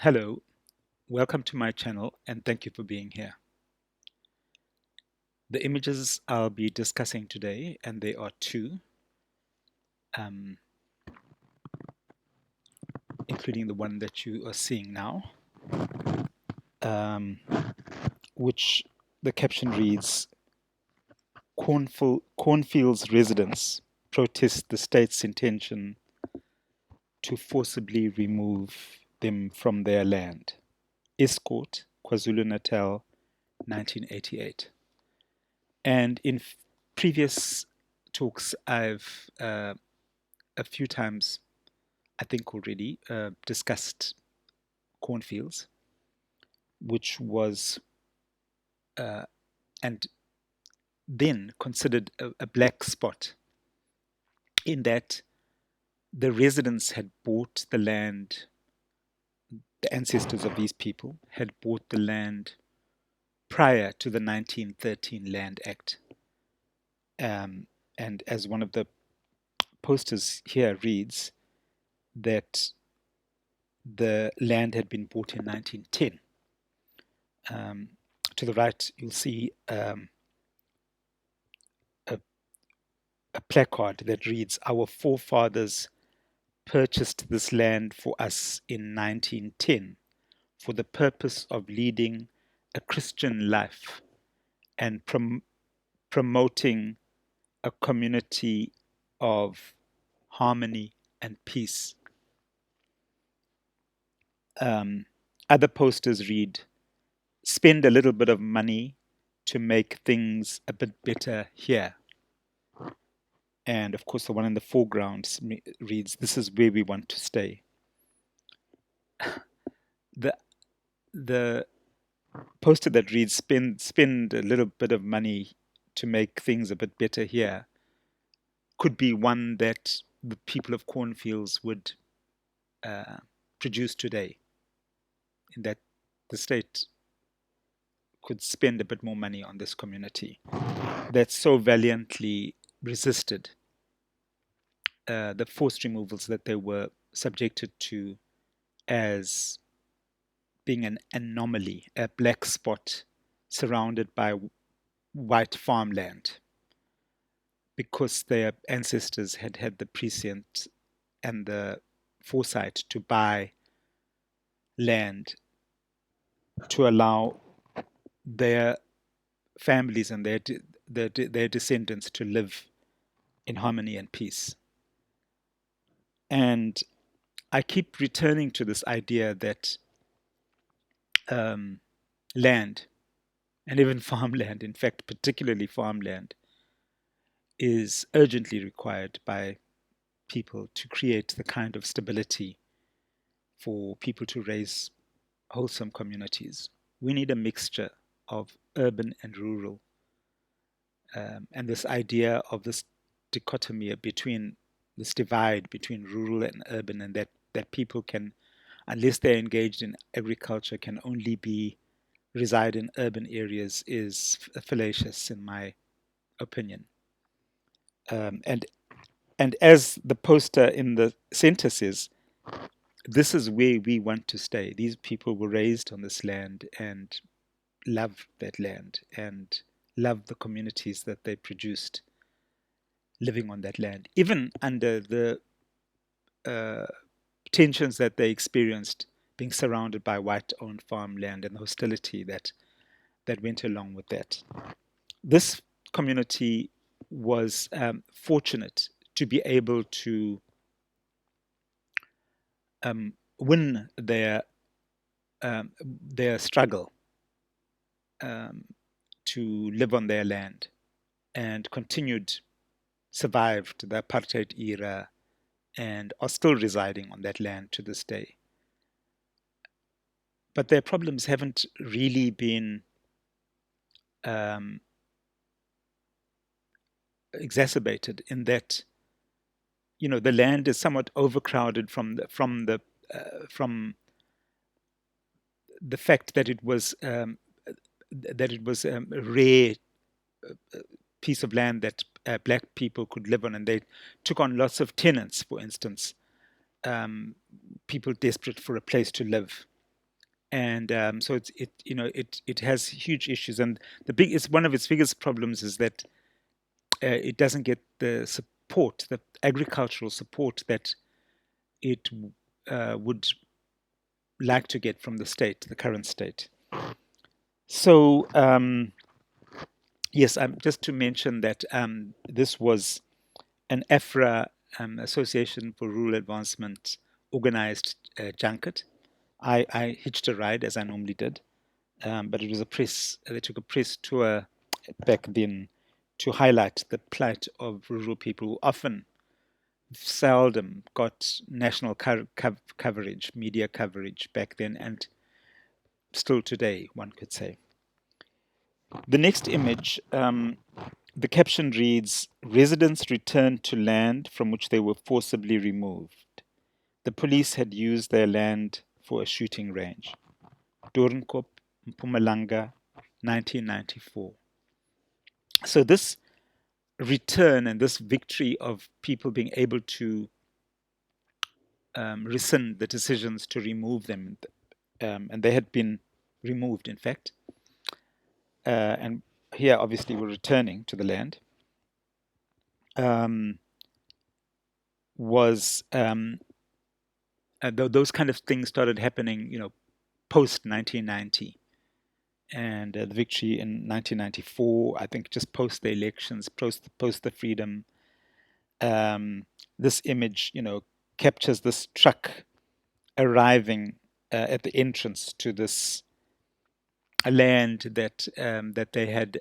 Hello, welcome to my channel and thank you for being here. The images I'll be discussing today, and they are two, um, including the one that you are seeing now, um, which the caption reads, Cornfields residents protest the state's intention to forcibly remove them from their land. Estcourt, KwaZulu-Natal, 1988. And in previous talks, I've a few times, I think already, discussed cornfields, which was uh, and then considered a black spot in that the residents had bought the land, the ancestors of these people had bought the land prior to the 1913 Land Act. And as one of the posters here reads, that the land had been bought in 1910. To the right, you'll see a placard that reads, Our forefathers purchased this land for us in 1910 for the purpose of leading a Christian life and promoting a community of harmony and peace. Other posters read, Spend a little bit of money to make things a bit better here. And of course, the one in the foreground reads, This is where we want to stay. The poster that reads, Spend a little bit of money to make things a bit better here could be one that the people of Cornfields would produce today, in that the state could spend a bit more money on this community that so valiantly resisted the forced removals that they were subjected to as being an anomaly, a black spot surrounded by white farmland, because their ancestors had had the prescience and the foresight to buy land to allow their families and their descendants to live in harmony and peace. And I keep returning to this idea that land, and even farmland, in fact, particularly farmland, is urgently required by people to create the kind of stability for people to raise wholesome communities. We need a mixture of urban and rural. And this idea of this dichotomy between this divide between rural and urban, and that people can, unless they're engaged in agriculture, can only reside in urban areas, is fallacious in my opinion. And as the poster in the center says, this is where we want to stay. These people were raised on this land and love that land and love the communities that they produced living on that land, even under the tensions that they experienced being surrounded by white-owned farmland and the hostility that went along with that. This community was fortunate to be able to win their struggle to live on their land, and survived the apartheid era, and are still residing on that land to this day. But their problems haven't really been exacerbated, in that, the land is somewhat overcrowded from the fact that it was a rare piece of land that black people could live on, and they took on lots of tenants, for instance, people desperate for a place to live. and so it has huge issues, and it's one of its biggest problems is that it doesn't get the support, the agricultural support that it would like to get from the state, the current state. So yes, just to mention that this was an AFRA, Association for Rural Advancement, organized junket. I hitched a ride as I normally did, but it was a press. They took a press tour back then to highlight the plight of rural people who often, seldom got national coverage, media coverage back then, and still today, one could say. The next image, the caption reads, "Residents returned to land from which they were forcibly removed. The police had used their land for a shooting range." Doornkop, Mpumalanga, 1994. So this return and this victory of people being able to rescind the decisions to remove them, and they had been removed, in fact, and here obviously we're returning to the land, was those kind of things started happening, post 1990, and the victory in 1994. I think just post the elections, post the freedom. This image, captures this truck arriving at the entrance to this land that they had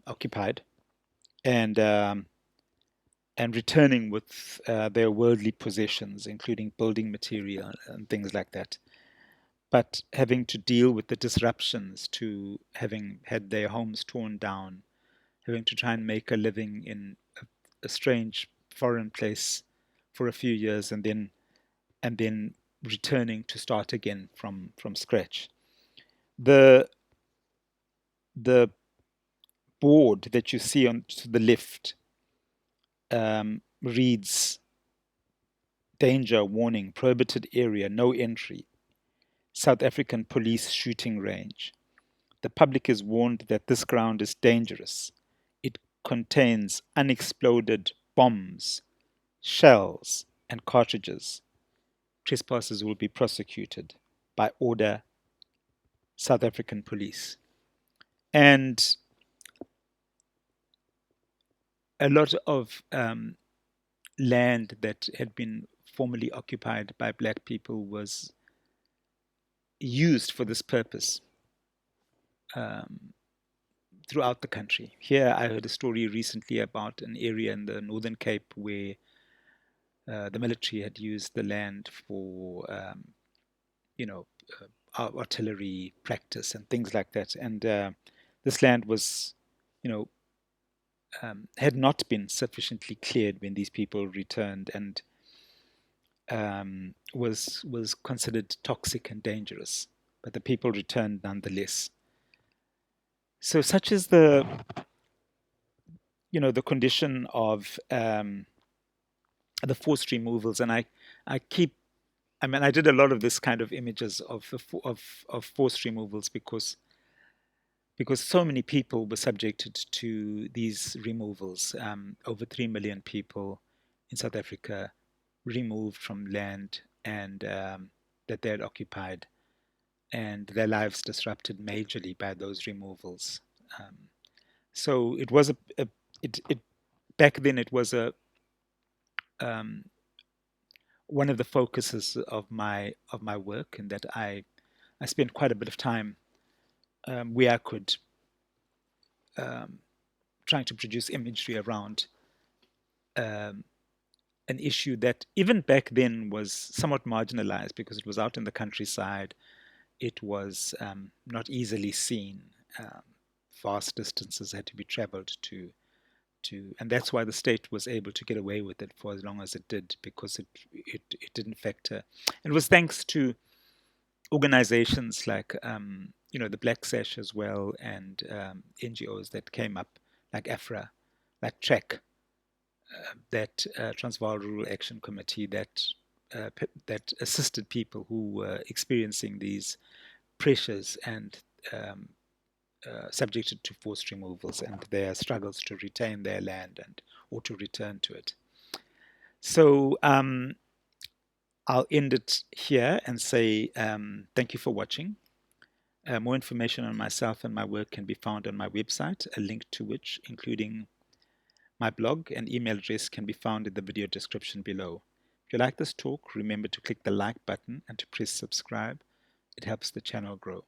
occupied, and returning with their worldly possessions, including building material and things like that, but having to deal with the disruptions to having had their homes torn down, having to try and make a living in a strange foreign place for a few years, and then returning to start again from scratch. The the board that you see on to the left reads, "Danger warning, prohibited area, no entry. South African police shooting range. The public is warned that this ground is dangerous. It contains unexploded bombs, shells, and cartridges. Trespassers will be prosecuted by order, South African police." And a lot of land that had been formerly occupied by black people was used for this purpose throughout the country. Here, I heard a story recently about an area in the Northern Cape where the military had used the land for, artillery practice and things like that. And this land was, you know, had not been sufficiently cleared when these people returned, and was considered toxic and dangerous. But the people returned nonetheless. So such is the condition of the forced removals, and I did a lot of this kind of images of forced removals because so many people were subjected to these removals. Over 3 million people in South Africa removed from land and that they had occupied, and their lives disrupted majorly by those removals. So it was it back then it was a one of the focuses of my work, and that I spent quite a bit of time where I could trying to produce imagery around an issue that even back then was somewhat marginalized because it was out in the countryside. It was not easily seen. Vast distances had to be traveled to, and that's why the state was able to get away with it for as long as it did, because it didn't factor. It was thanks to organizations like the Black Sash as well, and NGOs that came up, like AFRA, like TRAC, that Transvaal Rural Action Committee, that assisted people who were experiencing these pressures and subjected to forced removals and their struggles to retain their land and or to return to it. So I'll end it here and say thank you for watching. More information on myself and my work can be found on my website, a link to which, including my blog and email address, can be found in the video description below. If you like this talk, remember to click the like button and to press subscribe. It helps the channel grow.